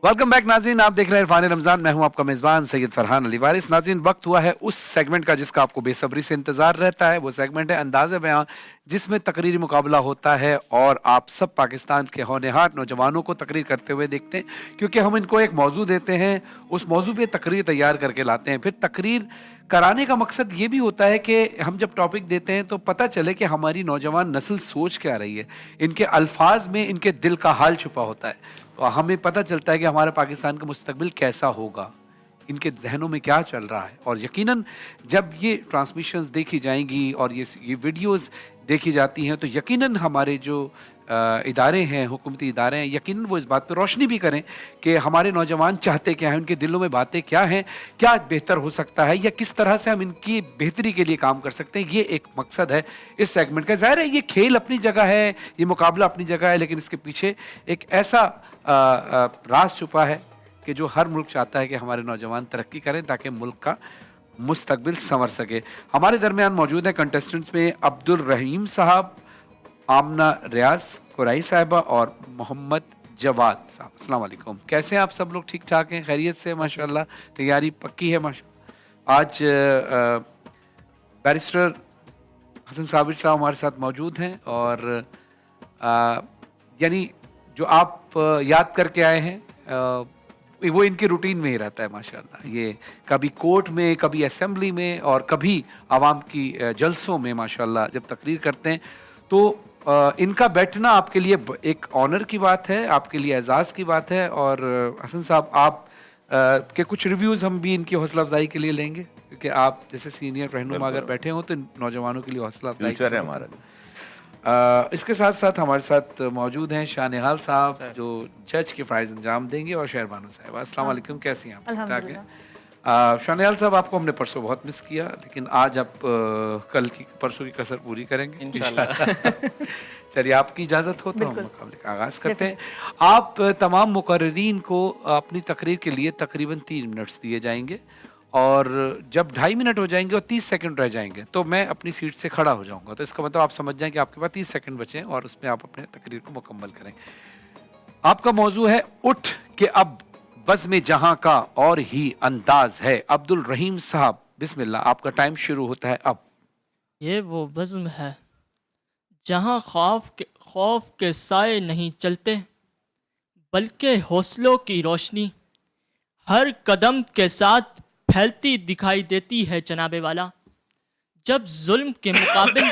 Welcome back नाज़रीन, आप देख रहे हैं इरफान रमजान। मैं हूं आपका मेज़बान सैयद फरहान अली वारिस। नाज़रीन, वक्त हुआ है उस सेगमेंट का जिसका आपको बेसब्री से इंतज़ार रहता है। वो सेगमेंट है अंदाज़े बयां, जिसमें तकरीरी मुकाबला होता है और आप सब पाकिस्तान के होनहार नौजवानों को तकरीर करते हुए देखते हैं, क्योंकि हम इनको एक मौजू देते हैं, उस मौजू पे तकरीर तैयार करके लाते हैं। फिर तकरीर कराने का मकसद ये भी होता है कि हम जब टॉपिक देते हैं तो पता चले कि हमारी नौजवान नस्ल सोच क्या रही है। इनके अल्फाज में इनके दिल का हाल छुपा होता है, तो हमें पता चलता है कि हमारे पाकिस्तान का मुस्तकबिल कैसा होगा, इनके जहनों में क्या चल रहा है। और यकीनन जब ये ट्रांसमिशंस देखी जाएंगी और ये वीडियोस देखी जाती हैं तो यकीनन हमारे जो इदारे हैं, हुकूमती इदारे हैं, यकीनन वो इस बात पर रोशनी भी करें कि हमारे नौजवान चाहते क्या हैं, उनके दिलों में बातें क्या हैं, क्या बेहतर हो सकता है या किस तरह से हम इनकी बेहतरी के लिए काम कर सकते हैं। ये एक मकसद है इस सेगमेंट का। ज़ाहिर है ये खेल अपनी जगह है, ये मुकाबला अपनी जगह है, लेकिन इसके पीछे एक ऐसा राज छुपा है कि जो हर मुल्क चाहता है कि हमारे नौजवान तरक्की करें ताकि मुल्क का मुस्तकबिल संवर सके। हमारे दरमियान मौजूद है कंटेस्टेंट्स में अब्दुल रहीम साहब, आमना रियाज कुरैशी साहिबा और मोहम्मद जवाद साहब। अस्सलाम वालेकुम। कैसे हैं आप सब लोग? ठीक ठाक हैं? खैरियत से? माशाल्लाह तैयारी पक्की है माशा। आज बैरिस्टर हसन साबिर साहब हमारे साथ मौजूद हैं और यानी जो आप याद करके आए हैं वो इनके रूटीन में ही रहता है माशाल्लाह। ये कभी कोर्ट में, कभी असेंबली में और कभी आवाम की जलसों में माशाल्लाह जब तकरीर करते हैं तो इनका बैठना आपके लिए एक ऑनर की बात है, आपके लिए एजाज़ की बात है। और हसन साहब, आप के कुछ रिव्यूज़ हम भी इनकी हौसला अफजाई के लिए लेंगे, क्योंकि आप जैसे सीनियर रहनुमा अगर बैठे हों तो नौजवानों के लिए हौसला अफजाई है हमारा। इसके साथ साथ हमारे साथ मौजूद हैं शाहनिहाल साहब जो जज के फ़राइज़ अंजाम देंगे, और शहरबानो साहब। अस्सलाम वालेकुम, कैसी हैं आप? अल्हम्दुलिल्लाह। शाहनिहाल साहब, आपको हमने परसों बहुत मिस किया, लेकिन आज आप कल की परसों की कसर पूरी करेंगे इंशाल्लाह। चलिए, आपकी इजाज़त हो तो हम मुकाबले का आगाज़ करते हैं। आप तमाम मुकर्रीरीन को अपनी तकरीर के लिए तकरीबन 3 मिनट्स दिए जाएंगे और जब 2.5 मिनट हो जाएंगे और 30 सेकंड रह जाएंगे तो मैं अपनी सीट से खड़ा हो जाऊंगा। तो इसका मतलब आप समझ जाएं कि आपके पास 30 सेकंड बचे हैं और उसमें आप अपने तकरीर को मुकम्मल करें। आपका मौजू है उठ के अब बज़्म जहां का और ही अंदाज है। अब्दुल रहीम साहब, बिस्मिल्लाह, आपका टाइम शुरू होता है अब। ये वो बज़्म है जहां खौफ के साए नहीं चलते, बल्कि हौसलों की रोशनी हर कदम के साथ फैलती दिखाई देती है जनाबे वाला। जब जुल्म के मुकाबिल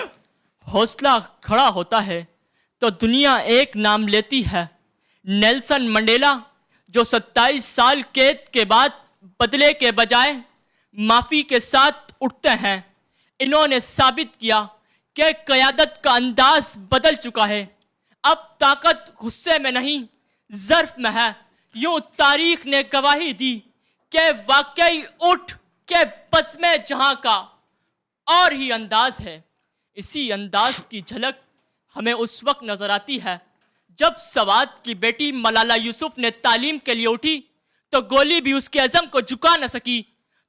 हौसला खड़ा होता है तो दुनिया एक नाम लेती है, नेल्सन मंडेला, जो 27 साल कैद के बाद बदले के बजाय माफ़ी के साथ उठते हैं। इन्होंने साबित किया कि क़यादत का अंदाज बदल चुका है। अब ताकत गुस्से में नहीं, ज़र्फ़ में है। यूं तारीख ने गवाही दी कि वाकई उठ के बज़्म जहां का और ही अंदाज है। इसी अंदाज की झलक हमें उस वक्त नजर आती है जब सवाद की बेटी मलाला यूसुफ ने तालीम के लिए उठी तो गोली भी उसके अज़म को झुका न सकी।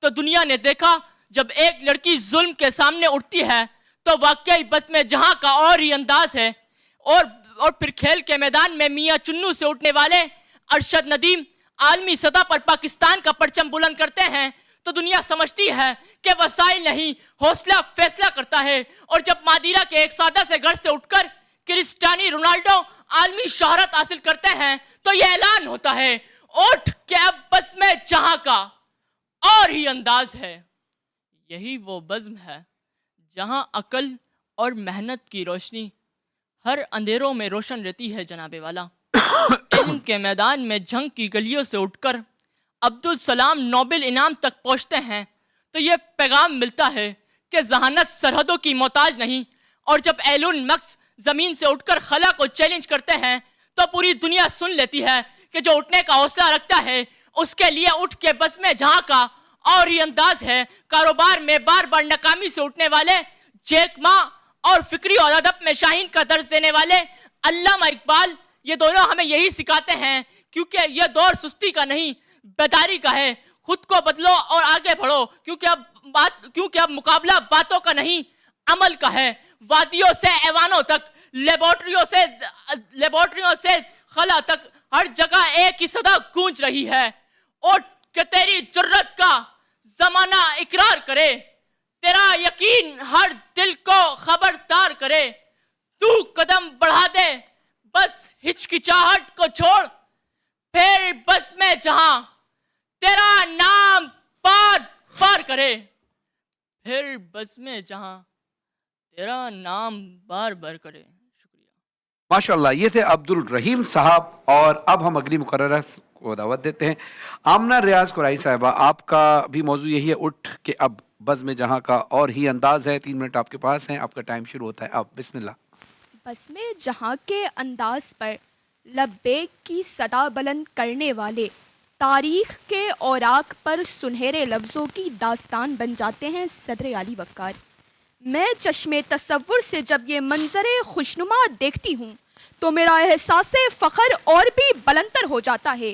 तो दुनिया ने देखा जब एक लड़की जुल्म के सामने उठती है तो वाकई बज़्म जहां का और ही अंदाज है। और फिर खेल के मैदान में मियां चुन्नू से उठने वाले अरशद नदीम आलमी सतह पर पाकिस्तान का परचम बुलंद करते हैं तो दुनिया समझती है कि वसाइल नहीं, हौसला फैसला करता है। और जब मादीरा के एक सादा से घर से उठकर क्रिस्टियानो रोनाल्डो आलमी शोहरत हासिल करते हैं तो यह ऐलान होता है, उठ के अब बज़्म जहां का और ही अंदाज है। यही वो बज़्म है जहां अकल और मेहनत की रोशनी हर अंधेरों में रोशन रहती है जनाबे वाला। इल्म के मैदान में जंग की गलियों से उठकर अब्दुल सलाम नोबेल इनाम तक पहुंचते हैं तो यह पैगाम मिलता है कि जहानत सरहदों की मोहताज नहीं। और जब एलन मक्स जमीन से उठकर खला को चैलेंज करते हैं तो पूरी दुनिया सुन लेती है कि जो उठने का हौसला रखता है उसके लिए उठ के बज़्म जहां का और ही अंदाज है। कारोबार में बार बार नाकामी से उठने वाले जैक मा और फिक्री और अदब में शाहीन का दर्ज देने वाले अल्लामा इकबाल, ये दोनों हमें यही सिखाते हैं, क्योंकि यह दौर सुस्ती का नहीं बेदारी का है। खुद को बदलो और आगे बढ़ो, क्योंकि अब मुकाबला बातों का नहीं अमल का है। वादियों से ऐवानों तक, लेबोरेटरियों से खला तक ہر جگہ ایک ہی صدا گونج رہی ہے، اٹھ کہ تیری جرت کا زمانہ اقرار کرے، تیرا یقین ہر دل کو خبردار کرے، تو قدم بڑھا دے بس ہچکچاہٹ کو چھوڑ، پھر بس میں جہاں تیرا نام بار بار کرے، پھر بس میں جہاں تیرا نام بار بار کرے۔ شکریہ۔ ماشاءاللہ، یہ تھے عبد الرحیم صاحب، اور اب ہم اگلی مقررہ کو دعوت دیتے ہیں۔ آمنہ ریاض قرائی صاحبہ، آپ کا بھی موضوع یہی ہے، اٹھ کہ اب بزم جہاں کا، اور ہی انداز ہے۔ 3 منٹ آپ کے پاس ہیں، آپ کا ٹائم شروع ہوتا ہے اب، بسم اللہ۔ بزم جہاں کے انداز پر لبیک کی صدا بلند کرنے والے تاریخ کے اوراق پر سنہرے لفظوں کی داستان بن جاتے ہیں صدر علی وقار۔ میں چشم تصور سے جب یہ منظر خوشنما دیکھتی ہوں تو میرا احساس فخر اور بھی بلندر ہو جاتا ہے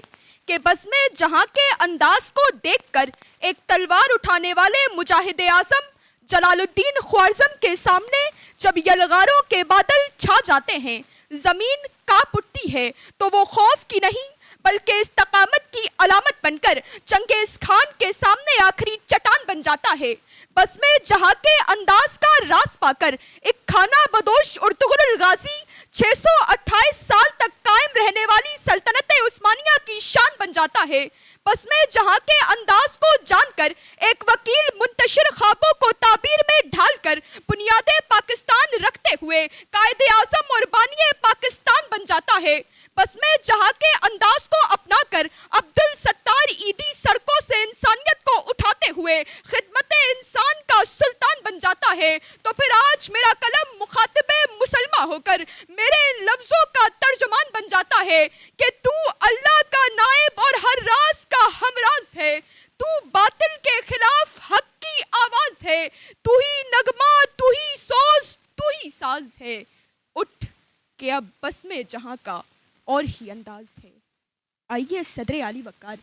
کہ بزم جہاں کے انداز کو دیکھ کر ایک تلوار اٹھانے والے مجاہد اعظم جلال الدین خوارزم کے سامنے جب یلغاروں کے بادل چھا جاتے ہیں، زمین کانپ اٹھتی ہے، تو وہ خوف کی نہیں بلکہ استقامت کی علامت بن کر چنگیز خان کے سامنے آخری چٹان بن جاتا ہے۔ بزم جہاں کے انداز کا راز پا کر ایک خانہ بدوش ارطغرل غازی 628 سال تک قائم رہنے والی سلطنت عثمانیہ کی شان بن جاتا ہے۔ بزم جہاں کے انداز کو جان کر ایک وکیل منتشر خوابوں کو تعبیر میں ڈھال کر بنیاد پاکستان رکھتے ہوئے قائد اعظم اور بانی پاکستان بن جاتا ہے۔ بزم جہاں کے انداز کو اپنا کر عبد الستار عیدی سڑکوں سے انسانیت کو اٹھاتے ہوئے خدمت انسان کا سلطان بن جاتا ہے، تو پھر آج میرا قلم مخاطب مسلمہ ہو کر میرے لفظوں کا ترجمان بن جاتا ہے کہ تو اللہ کا نائب اور ہر راز کا ہمراز ہے، تو باطل کے خلاف حق کی آواز ہے، تو ہی نغمہ، تو ہی سوز، تو ہی ساز ہے۔ اٹھ کہ اب بزم جہاں کا اور ہی انداز ہے۔ آئیے صدر علی وقار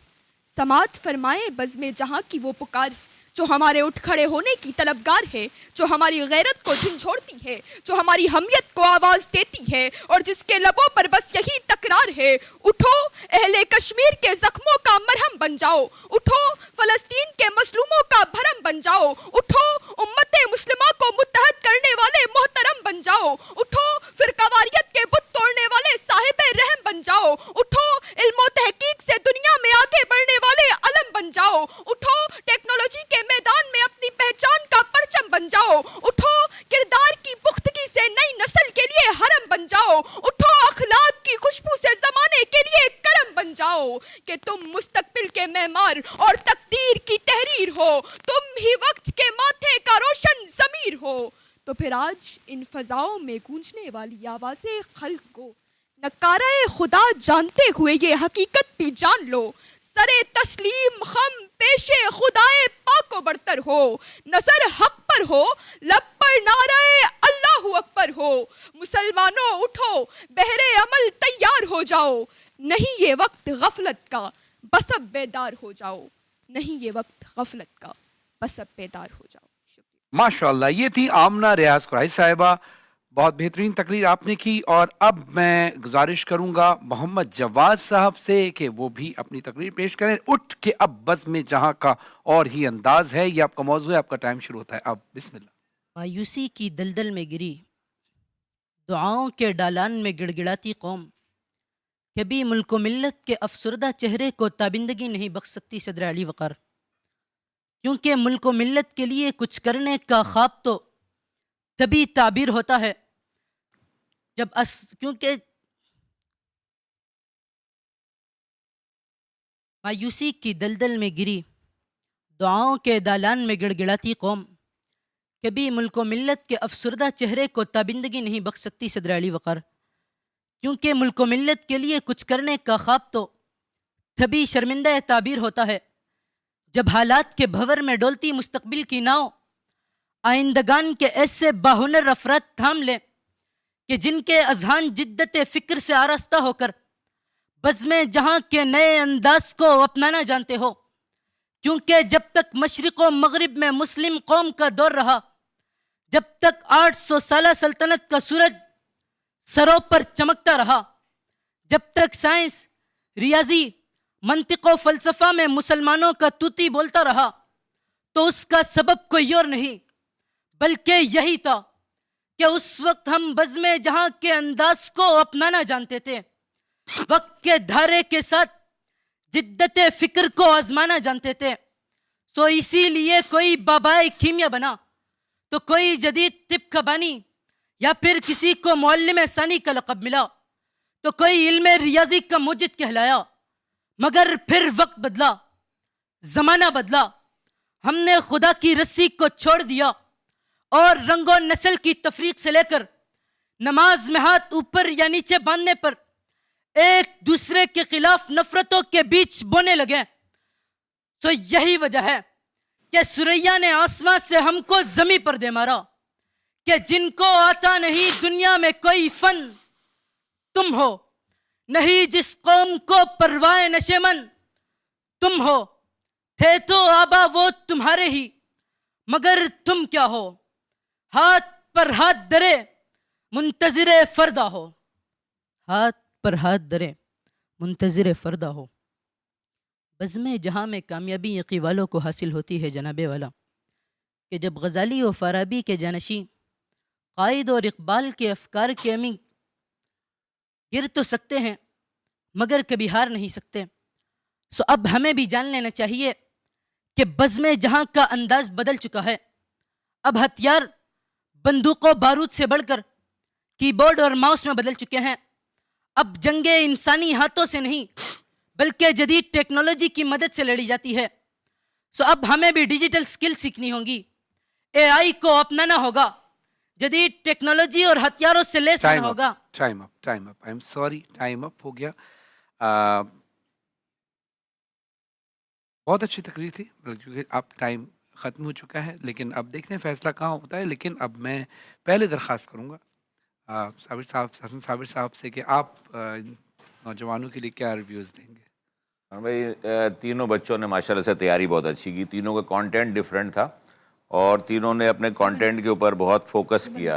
سماعت فرمائے بزم جہاں کی وہ پکار جو ہمارے اٹھ کھڑے ہونے کی طلبگار ہے، جو ہماری غیرت کو جھنجھوڑتی ہے، جو ہماری حمیت کو آواز دیتی ہے، اور جس کے لبوں پر بس یہی تکرار ہے، اٹھو اہل کشمیر کے زخموں کا مرہم بن جاؤ، اٹھو فلسطین کے مظلوموں کا بھرم بن جاؤ، اٹھو امت مسلمہ کو متحد کرنے والے محترم بن جاؤ، اٹھو فرقواریت کے بت توڑنے والے صاحب رحم بن جاؤ، اٹھو علم و تحقیق سے دنیا میں آگے بڑھنے والے علم بن جاؤ، اٹھو ٹیکنالوجی کے میدان میں اپنی پہچان کا پرچم بن جاؤ، اٹھو کردار کی پختگی سے نئی نسل کے لیے حرم بن جاؤ، اٹھو اخلاق کی خوشبو سے زمانے کے لیے کرم بن جاؤ کہ تم مستقبل کے معمار اور تقدیر کی تحریر ہو، تم ہی وقت کے ماتھے کا روشن ضمیر ہو۔ تو پھر آج ان فضاؤں میں گونجنے والی آواز خلق کو نکارہ خدا جانتے ہوئے یہ حقیقت بھی جان لو، سرے تسلیم خم پیش خدائے پاک و برتر ہو، نظر حق پر ہو، لب پر نعرہ اللہ اکبر ہو، مسلمانوں اٹھو بہرے عمل تیار ہو جاؤ، نہیں یہ وقت غفلت کا بس اب بیدار ہو جاؤ، نہیں یہ وقت غفلت کا بس اب بیدار ہو جاؤ۔ شکریہ۔ ماشاءاللہ، یہ تھی آمنہ ریاض قرائی صاحبہ، بہت بہترین تقریر آپ نے کی، اور اب میں گزارش کروں گا محمد جواد صاحب سے کہ وہ بھی اپنی تقریر پیش کریں۔ اٹھ کہ اب بزم جہاں کا اور ہی انداز ہے، یہ آپ کا موضوع ہے، آپ کا ٹائم شروع ہوتا ہے اب، بسم اللہ۔ مایوسی کی دلدل میں گری، دعاؤں کے ڈالان میں گڑ گڑاتی قوم، کبھی ملک و ملت کے افسردہ چہرے کو تابندگی نہیں بخش سکتی صدر علی وقار، کیونکہ ملک و ملت کے لیے کچھ کرنے کا خواب تو تبھی تعبیر ہوتا ہے کیونکہ مایوسی کی دلدل میں گری، دعاؤں کے دالان میں گڑ گڑاتی قوم، کبھی ملک و ملت کے افسردہ چہرے کو تابندگی نہیں بخش سکتی صدر علی وقار، کیونکہ ملک و ملت کے لیے کچھ کرنے کا خواب تو تبھی شرمندہ تعبیر ہوتا ہے جب حالات کے بھور میں ڈولتی مستقبل کی ناؤ آئندگان کے ایسے باہنر افراد تھام لیں کہ جن کے اذہان جدت فکر سے آراستہ ہو کر بزم جہاں کے نئے انداز کو اپنانا جانتے ہو، کیونکہ جب تک مشرق و مغرب میں مسلم قوم کا دور رہا، جب تک 800 سالہ سلطنت کا سورج سروں پر چمکتا رہا، جب تک سائنس रियाजी मंतिक व फलसफा में मुसलमानों का तूती बोलता रहा तो उसका सबब कोई और नहीं बल्कि यही था कि उस वक्त हम बज़्म जहां के अंदाज को अपनाना जानते थे, वक्त के धारे के साथ जिद्दत फिक्र को आजमाना जानते थे। सो इसीलिए कोई बाबाए कीमिया बना तो कोई जदीद तिब का बानी, या फिर किसी को मुअल्लिम सानी का लक़ब मिला तो कोई इल्म रियाजी का मुजिद कहलाया। मगर फिर वक्त बदला, जमाना बदला, हमने खुदा की रस्सी को छोड़ दिया और रंगो नस्ल की तफरीक से लेकर नमाज में हाथ ऊपर या नीचे बांधने पर एक दूसरे के खिलाफ नफरतों के बीच बोने लगे। तो यही वजह है कि सुरैया ने आसमां से हमको जमी पर दे मारा कि जिनको आता नहीं दुनिया में कोई फन तुम हो, नहीं जिस कौम को परवाए नशेमन तुम हो, थे तो आबा वो तुम्हारे ही मगर तुम क्या हो, हाथ पर हाथ धरे मुंतजिर फरदा हो, हाथ पर हाथ धरे मुंतजिर फरदा हो। बज़्म जहां में कामयाबी यकी वालों को हासिल होती है जनाबे वाला कि जब गज़ाली और फाराबी के जानशी कायद और इकबाल के अफकार के अमी गिर तो सकते हैं मगर कभी हार नहीं सकते। सो अब हमें भी जान लेना चाहिए कि बज़्म जहां का अंदाज बदल चुका है। अब हथियार बंदूकों बारूद से बढ़कर कीबोर्ड और माउस में बदल चुके हैं। अब जंगे इंसानी हाथों से नहीं बल्कि जदीद टेक्नोलॉजी की मदद से लड़ी जाती है। सो अब हमें भी डिजिटल स्किल सीखनी होगी, एआई को अपनाना होगा, जदीद टेक्नोलॉजी और हथियारों से लेस होना होगा। Time up I am sorry, time up हो गया। बहुत अच्छी तकरीर थी, क्योंकि अब टाइम ख़त्म हो चुका है, लेकिन अब देखते हैं फैसला कहाँ होता है। लेकिन अब मैं पहले दरख्वास्त करूँगा साबिर साहब, हसन साबिर साहब से कि आप नौजवानों के लिए क्या रिव्यूज़ देंगे। भाई तीनों बच्चों ने माशाल्लाह से तैयारी बहुत अच्छी की, तीनों का कंटेंट डिफरेंट था और तीनों ने अपने कंटेंट के ऊपर बहुत फोकस किया।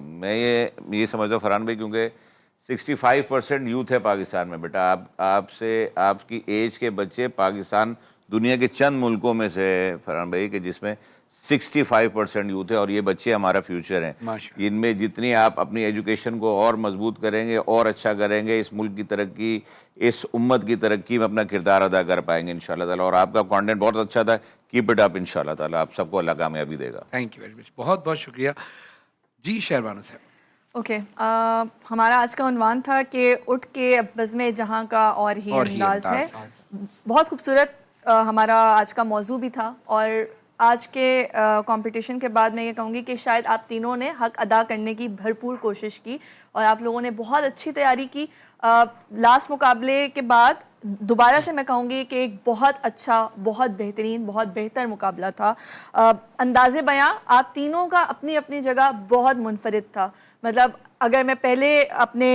मैं ये समझता हूँ फरहान भाई, क्योंकि 65% यूथ है पाकिस्तान में। बेटा आपसे आपकी एज के बच्चे पाकिस्तान दुनिया के चंद मुल्कों में से फरहान भाई कि जिसमें 65% यूथ है और ये बच्चे हमारा फ्यूचर हैं। इनमें जितनी आप अपनी एजुकेशन को और मजबूत करेंगे और अच्छा करेंगे, इस मुल्क की तरक्की, इस उम्मत की तरक्की में अपना किरदार अदा कर पाएंगे इंशाल्लाह ताला। और आपका कंटेंट बहुत अच्छा था, कीप इट अप इंशाल्लाह ताला, आप सबको अल्लाह कामयाबी देगा। थैंक यू वेरी मच, बहुत बहुत शुक्रिया जी। शहरबानो साहब। ओके, हमारा आज का उन्वान था कि उठ के बज़्म जहां का और ही अंदाज है। बहुत खूबसूरत हमारा आज का मौजू भी था और आज के कंपटीशन के बाद मैं ये कहूँगी कि शायद आप तीनों ने हक अदा करने की भरपूर कोशिश की और आप लोगों ने बहुत अच्छी तैयारी की। लास्ट मुकाबले के बाद दोबारा से मैं कहूँगी कि एक बहुत अच्छा, बहुत बेहतरीन, बहुत बेहतर मुकाबला था। अंदाज़े बयां आप तीनों का अपनी अपनी जगह बहुत मुनफरिद था। मतलब अगर मैं पहले अपने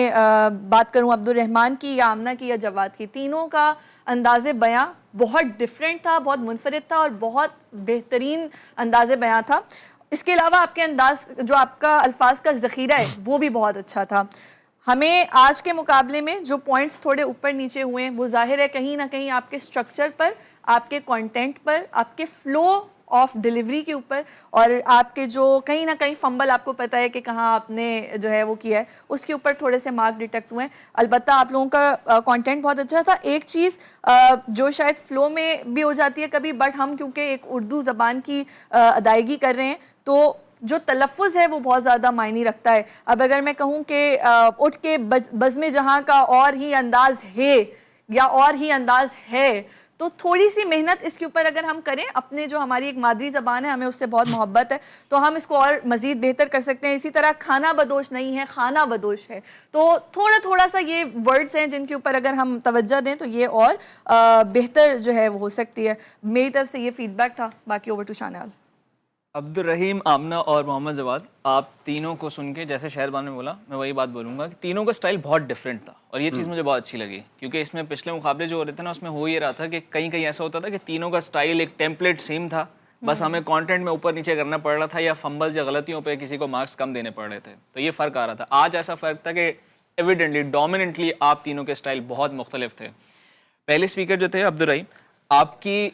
बात करूँ अब्दुल रहमान की या आमना की या जवाद की, तीनों का अंदाज़े बयां बहुत डिफरेंट था, बहुत मुनफरिद था और बहुत बेहतरीन अंदाज़े बयां था। इसके अलावा आपके अंदाज, जो आपका अल्फाज का ज़ख़ीरा है वो भी बहुत अच्छा था। हमें आज के मुकाबले में जो पॉइंट्स थोड़े ऊपर नीचे हुए हैं वो ज़ाहिर है कहीं ना कहीं आपके स्ट्रक्चर पर, आपके कंटेंट पर, आपके फ़्लो ऑफ डिलीवरी के ऊपर और आपके जो कहीं ना कहीं फंबल आपको पता है कि कहाँ आपने जो है वो किया है, उसके ऊपर थोड़े से मार्क डिटेक्ट हुए हैं। अलबत्ता आप लोगों का कंटेंट बहुत अच्छा था। एक चीज़ जो शायद फ़्लो में भी हो जाती है कभी, बट हम क्योंकि एक उर्दू ज़बान की अदायगी कर रहे हैं तो जो तलफ़ुज़ है वो बहुत ज़्यादा मायने रखता है। अब अगर मैं कहूँ कि उठ के बज़्म जहां का और ही अंदाज़ है या और ही अंदाज़ है, तो थोड़ी सी मेहनत इसके ऊपर अगर हम करें, अपने जो हमारी एक मादरी ज़बान है हमें उससे बहुत मोहब्बत है, तो हम इसको और मज़ीद बेहतर कर सकते हैं। इसी तरह खाना बदोश नहीं है, खाना बदोश है, तो थोड़ा थोड़ा सा ये वर्ड्स हैं जिनके ऊपर अगर हम तवज्जो दें तो ये और बेहतर जो है वो हो सकती है। मेरी तरफ से ये फीडबैक था। बाकी ओवर टू शानाल। अब्दुल रहीम, आमना और मोहम्मद जवाद, आप तीनों को सुन के जैसे शहरबान ने बोला, मैं वही बात बोलूँगा कि तीनों का स्टाइल बहुत डिफरेंट था और ये चीज़ मुझे बहुत अच्छी लगी, क्योंकि इसमें पिछले मुकाबले जो हो रहे थे ना उसमें हो ये रहा था कि कहीं कहीं ऐसा होता था कि तीनों का स्टाइल एक टेम्पलेट सेम था, बस हमें कंटेंट में ऊपर नीचे करना पड़ रहा था या फंबल्स या गलतियों पे किसी को मार्क्स कम देने पड़ रहे थे, तो ये फ़र्क आ रहा था। आज ऐसा फ़र्क था कि एविडेंटली डोमिनेंटली आप तीनों के स्टाइल बहुत मुख्तलिफ थे। पहले स्पीकर जो थे अब्दुल रहीम, आपकी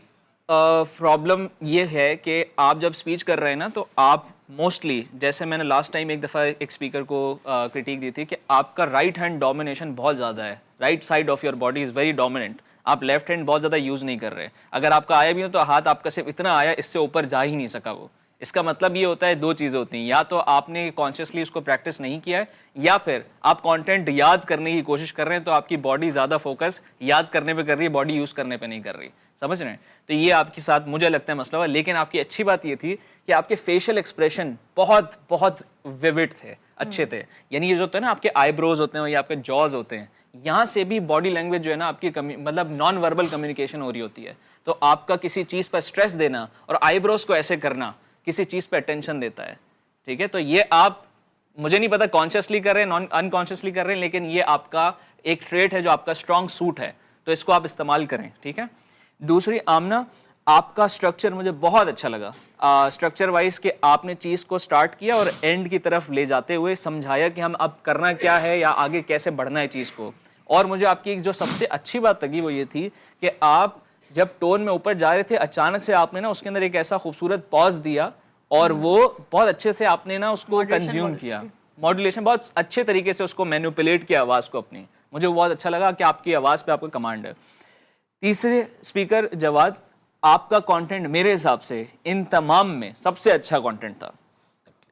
प्रॉब्लम ये है कि आप जब स्पीच कर रहे हैं ना, तो आप मोस्टली, जैसे मैंने लास्ट टाइम एक दफ़ा एक स्पीकर को क्रिटिक दी थी कि आपका राइट हैंड डोमिनेशन बहुत ज़्यादा है, right side of your body is very dominant, आप लेफ्ट हैंड बहुत ज़्यादा यूज़ नहीं कर रहे। अगर आपका आया भी हो तो हाथ आपका सिर्फ इतना आया, इससे ऊपर जा ही नहीं सका वो। इसका मतलब ये होता है, दो चीज़ें होती हैं, या तो आपने कॉन्शियसली उसको प्रैक्टिस नहीं किया है, या फिर आप कंटेंट याद करने की कोशिश कर रहे हैं तो आपकी बॉडी ज़्यादा फोकस याद करने पे कर रही है, बॉडी यूज़ करने पे नहीं कर रही। समझ रहे हैं? तो ये आपके साथ मुझे लगता है मसला हुआ। लेकिन आपकी अच्छी बात ये थी कि आपके फेशियल एक्सप्रेशन बहुत बहुत विविड थे, अच्छे थे। यानी ये जो होता है ना, आपके आईब्रोज होते हैं या आपके जॉज होते हैं, यहाँ से भी बॉडी लैंग्वेज जो है ना आपकी मतलब नॉन वर्बल कम्युनिकेशन हो रही होती है। तो आपका किसी चीज़ पर स्ट्रेस देना और आईब्रोज को ऐसे करना किसी चीज़ पर अटेंशन देता है। ठीक है, तो ये आप, मुझे नहीं पता कॉन्शियसली कर रहे हैं नॉन अनकॉन्शियसली कर रहे हैं, लेकिन ये आपका एक ट्रेट है जो आपका स्ट्रॉन्ग सूट है, तो इसको आप इस्तेमाल करें। ठीक है। दूसरी, आमना, आपका स्ट्रक्चर मुझे बहुत अच्छा लगा, स्ट्रक्चर वाइज कि आपने चीज़ को स्टार्ट किया और एंड की तरफ ले जाते हुए समझाया कि हम अब करना क्या है या आगे कैसे बढ़ना है चीज़ को। और मुझे आपकी जो सबसे अच्छी बात लगी वो ये थी कि आप जब टोन में ऊपर जा रहे थे, अचानक से आपने ना उसके अंदर एक ऐसा खूबसूरत पॉज दिया और वो बहुत अच्छे से आपने ना उसको कंज्यूम किया, मॉड्यूलेशन बहुत अच्छे तरीके से उसको मैनिपुलेट किया आवाज़ को अपनी। मुझे बहुत अच्छा लगा कि आपकी आवाज़ पे आपका कमांड है। तीसरे स्पीकर जवाद, आपका कंटेंट मेरे हिसाब से इन तमाम में सबसे अच्छा कंटेंट था,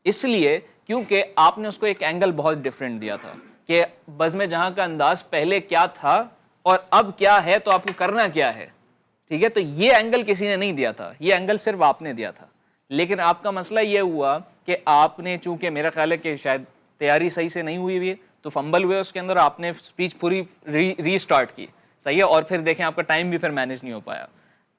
इसलिए क्योंकि आपने उसको एक एंगल बहुत डिफरेंट दिया था कि बज़्म जहां का अंदाज पहले क्या था और अब क्या है, तो आपको करना क्या है। ठीक है, तो ये एंगल किसी ने नहीं दिया था, ये एंगल सिर्फ आपने दिया था। लेकिन आपका मसला ये हुआ कि आपने, चूंकि मेरा ख्याल है कि शायद तैयारी सही से नहीं हुई हुई, तो फंबल हुए उसके अंदर, आपने स्पीच पूरी रीस्टार्ट की, सही है, और फिर देखें आपका टाइम भी फिर मैनेज नहीं हो पाया।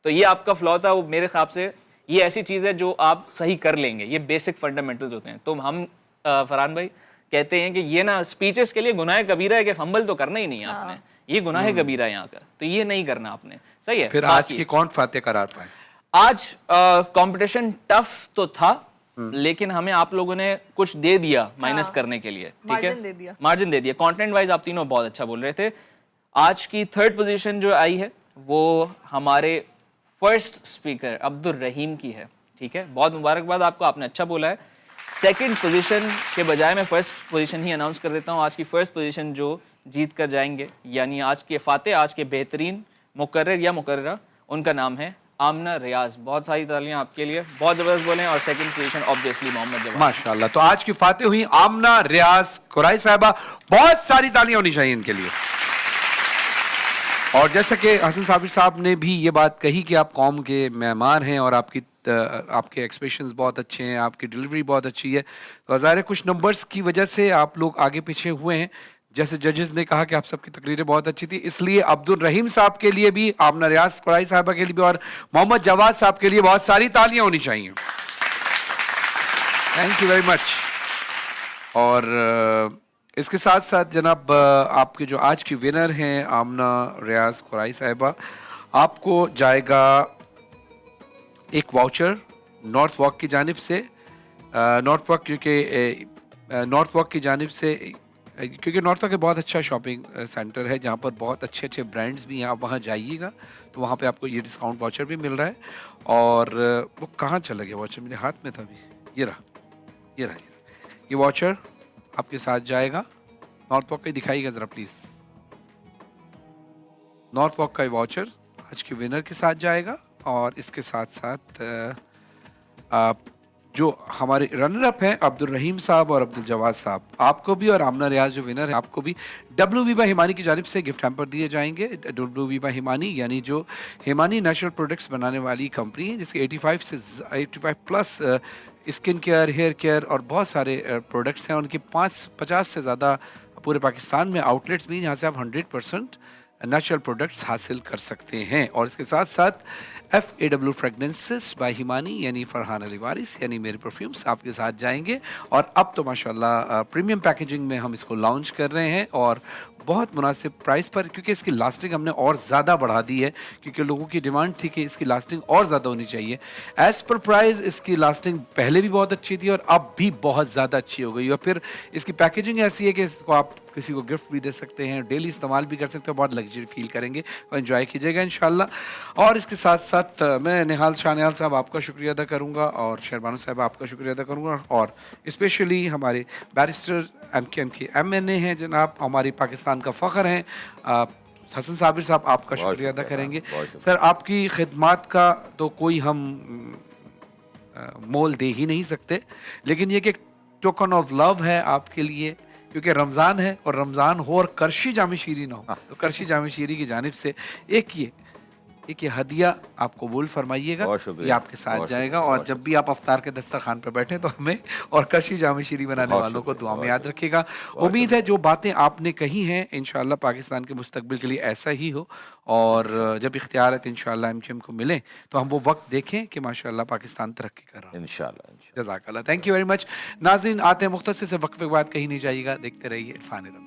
तो ये आपका फ्लॉ था। वो मेरे ख्याल से ये ऐसी चीज़ है जो आप सही कर लेंगे, ये बेसिक फंडामेंटल्स होते हैं। तो हम फरहान भाई कहते हैं कि ये ना स्पीचेस के लिए गुनाह कबीरा है कि फंबल तो करना ही नहीं है आपने, ये गुनाह कबीरा है यहाँ का, तो ये नहीं करना आपने, सही है। फिर आज की कौन फातेह करार पाए? आज कंपटीशन टफ तो था, लेकिन हमें आप लोगों ने कुछ दे दिया माइनस करने के लिए। ठीक है, मार्जिन दे दिया। कंटेंट वाइज आप तीनों बहुत अच्छा बोल रहे थे। आज की थर्ड पोजीशन जो आई है वो हमारे फर्स्ट स्पीकर अब्दुल रहीम की है। ठीक है, बहुत मुबारकबाद आपको, आपने अच्छा बोला है। सेकंड पोजीशन के बजाय मैं फर्स्ट पोजीशन ही अनाउंस कर देता हूँ। आज की फर्स्ट पोजीशन जो जीत कर जाएंगे, यानी आज के फातेह, आज के बेहतरीन मुकर्रर या मुकर्ररा, उनका नाम है आमना रियाज। बहुत सारी तालियां आपके लिए, बहुत जबरदस्त बोले। और second position obviously Mohammad Jawad. माशाल्लाह, तो आज की फातेह हुई आमना रियाज कुरैशी साहिबा, बहुत सारी तालियां होनी चाहिए इनके लिए। और जैसा कि हसन साबिर साहब ने भी ये बात कही कि आप कौम के मेहमान हैं और आपके एक्सप्रेशंस बहुत अच्छे हैं, आपकी डिलीवरी बहुत अच्छी है, तो ज़ाहिर है कुछ नंबर्स की वजह से आप लोग आगे पीछे हुए हैं। जैसे जजेस ने कहा कि आप सबकी तकरीरें बहुत अच्छी थी, इसलिए अब्दुल रहीम साहब के लिए भी, आमना रियाज कुरैशी साहिबा के लिए भी और मोहम्मद जवाद साहब के लिए बहुत सारी तालियां होनी चाहिए। Thank you very much. और इसके साथ साथ जनाब, आपके जो आज की विनर हैं आमना रियाज कुरैशी साहिबा, आपको जाएगा एक वाउचर नॉर्थ वॉक की जानिब से। नॉर्थ वॉक की जानिब से, क्योंकि नॉर्थ वॉक बहुत अच्छा शॉपिंग सेंटर है जहाँ पर बहुत अच्छे अच्छे ब्रांड्स भी हैं। आप वहाँ जाइएगा तो वहाँ पे आपको ये डिस्काउंट वाउचर भी मिल रहा है। और वो कहाँ चला गया वाउचर, मेरे हाथ में था अभी, ये रहा ये वाउचर आपके साथ जाएगा। नॉर्थ वॉक का दिखाइएगा ज़रा प्लीज़। नॉर्थ वॉक का वाउचर आज के विनर के साथ जाएगा। और इसके साथ साथ जो हमारे रनर अप हैं अब्दुल रहीम साहब और अब्दुल जवाद साहब, आपको भी, और आमना रियाज जो विनर है आपको भी WBBA हिमानी की जानिब से गिफ्ट हैम्पर दिए जाएंगे। WBBA हिमानी यानी जो हिमानी नेचुरल प्रोडक्ट्स बनाने वाली कंपनी है, जिसके 85 plus skin care, hair care और बहुत सारे प्रोडक्ट्स हैं। उनके 50 से ज़्यादा पूरे पाकिस्तान में आउटलेट्स भी, जहाँ से आप 100% नेचुरल प्रोडक्ट्स हासिल कर सकते हैं। और इसके साथ साथ FAW फ्रेगनेंसेस बाय हिमानी यानी फरहान अली वारिस यानी मेरे परफ्यूम्स आपके साथ जाएंगे। और अब तो माशाल्लाह प्रीमियम पैकेजिंग में हम इसको लॉन्च कर रहे हैं और बहुत मुनासिब प्राइस पर, क्योंकि इसकी लास्टिंग हमने और ज़्यादा बढ़ा दी है क्योंकि लोगों की डिमांड थी कि इसकी लास्टिंग और ज़्यादा होनी चाहिए। एज़ पर प्राइस इसकी लास्टिंग पहले भी बहुत अच्छी थी और अब भी बहुत ज़्यादा अच्छी हो गई, और फिर इसकी पैकेजिंग ऐसी है कि इसको आप किसी को गिफ्ट भी दे सकते हैं, डेली इस्तेमाल भी कर सकते हो, बहुत लग्जरी फील करेंगे और एंजॉय कीजिएगा इंशाल्लाह। और इसके साथ साथ मैं निहाल शाहनिहाल साहब आपका शुक्रिया अदा करूँगा और शहरबानो साहब आपका शुक्रिया अदा करूँगा, और स्पेशली हमारे बैरिस्टर एम के MNA हैं जनाब, हमारी पाकिस्तान का फ़ख्र हैं, हसन साबिर साहब आपका बहुत शुक्रिया अदा शुक्रिया, करेंगे। बहुत शुक्रिया। सर आपकी खिदमत का तो कोई हम मोल दे ही नहीं सकते, लेकिन ये कि टोकन ऑफ लव है आपके लिए, क्योंकि रमज़ान है और रमज़ान हो और करशी जाम शीरी ना हो, तो करशी जाम शीरी की जानिब से एक ये हदिया आप कबूल फरमाइएगा, बहुत शुक्रिया, ये आपके साथ बहुत जाएगा। शुक्रिया, और बहुत जब भी आप अफ्तार के दस्तरखान पर बैठे तो हमें और करशी जाम शीरी बनाने बहुत वालों को शुक्रिया, दुआ में बहुत याद रखिएगा। उम्मीद है जो बातें आपने कही हैं इंशाल्लाह पाकिस्तान के मुस्तकबिल के लिए ऐसा ही हो, और जब इख्तियारत इंशाल्लाह MQM को मिले तो हम वो वक्त देखें कि माशाल्लाह पाकिस्तान तरक्की कर रहा है। इंशाल्लाह। जज़ाकल्लाह, थैंक यू वेरी मच। नाज़रीन आते हैं मुख्तसर से वक्फे के बाद, कहीं नहीं जाइएगा, देखते रहिए इरफान रमज़ान।